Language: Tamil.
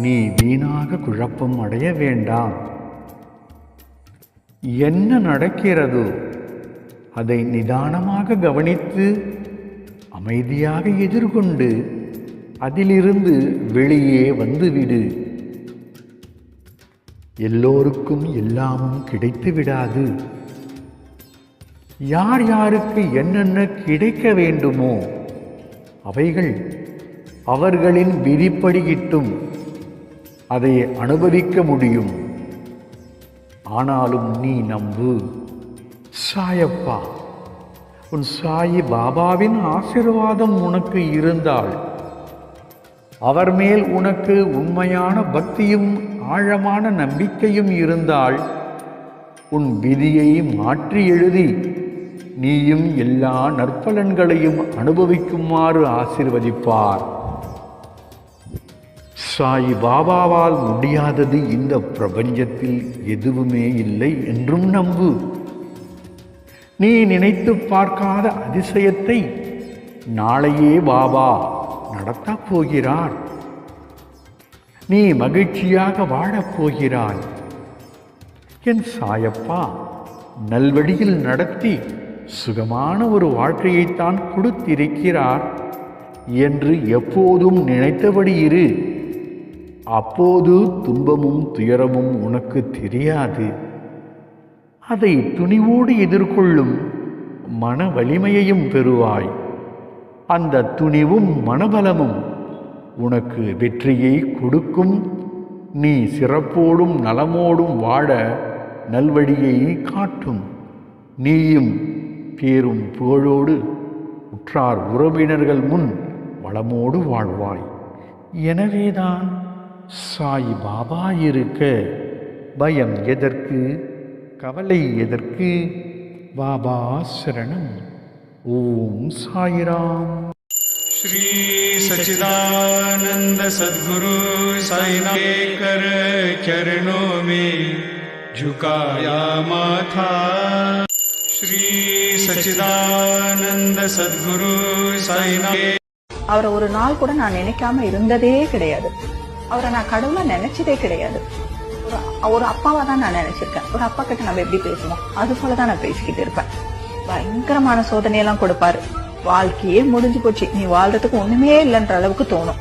நீ வீணாக குழப்பம் அடைய வேண்டாம். என்ன நடக்கிறதோ அதை நிதானமாக கவனித்து அமைதியாக எதிர்கொண்டு அதிலிருந்து வெளியே வந்துவிடு. எல்லோருக்கும் எல்லாமும் கிடைத்து விடாது. யார் யாருக்கு என்னென்ன கிடைக்க வேண்டுமோ அவைகள் அவர்களின் விதிப்படியிட்டும் அதை அனுபவிக்க முடியும். ஆனாலும் நீ நம்பு சாயப்பா. உன் சாயி பாபாவின் ஆசீர்வாதம் உனக்கு இருந்தால், அவர் மேல் உனக்கு உண்மையான பக்தியும் ஆழமான நம்பிக்கையும் இருந்தால், உன் விதியை மாற்றி எழுதி நீயும் எல்லா நற்பலன்களையும் அனுபவிக்குமாறு ஆசீர்வதிப்பார். சாயி பாபாவால் முடியாதது இந்த பிரபஞ்சத்தில் எதுவுமே இல்லை என்றும் நம்பு. நீ நினைத்து பார்க்காத அதிசயத்தை நாளையே பாபா நடத்தப் போகிறார். நீ மகிழ்ச்சியாக வாழப் போகிறாய். என் சாயப்பா நல்வழியில் நடத்தி சுகமான ஒரு வாழ்க்கையைத்தான் கொடுத்திருக்கிறார் என்று எப்போதும் நினைத்தபடி இரு. அப்போது துன்பமும் துயரமும் உனக்கு தெரியாது. அதை துணிவோடு எதிர்கொள்ளும் மன வலிமையையும் பெறுவாய். அந்த துணிவும் மனபலமும் உனக்கு வெற்றியை கொடுக்கும். நீ சிறப்போடும் நலமோடும் வாழ நல்வழியை காட்டும். நீயும் பேரும் புகழோடு உற்றார் உறவினர்கள் முன் வளமோடு வாழ்வாய். எனவேதான் சாய் பாபா இருக்க பயம் எதற்கு, கவலை எதற்கு? பாபா சரணம். ஓம் சாயிராம். श्री सच्चिदानंद सद्गुरु साईनाथ कर चरणों में झुकाया माथा। श्री सच्चिदानंद सद्गुरु साईनाथ. அவரை ஒரு நாள் கூட நான் நினைக்காம இருந்ததே கிடையாது. அவரை நான் கடவுளா நினைச்சதே கிடையாது. ஒரு அப்பாவா தான் நான் நினைச்சிருக்கேன். ஒரு அப்பா கிட்ட நம்ம எப்படி பேசுவோம் அது போலதான் நான் பேசிக்கிட்டு இருப்பேன். பயங்கரமான சோதனையெல்லாம் கொடுப்பாரு. வாழ்க்கையே முடிஞ்சு போச்சு, நீ வாழ்றதுக்கு ஒண்ணுமே இல்லைன்ற அளவுக்கு தோணும்.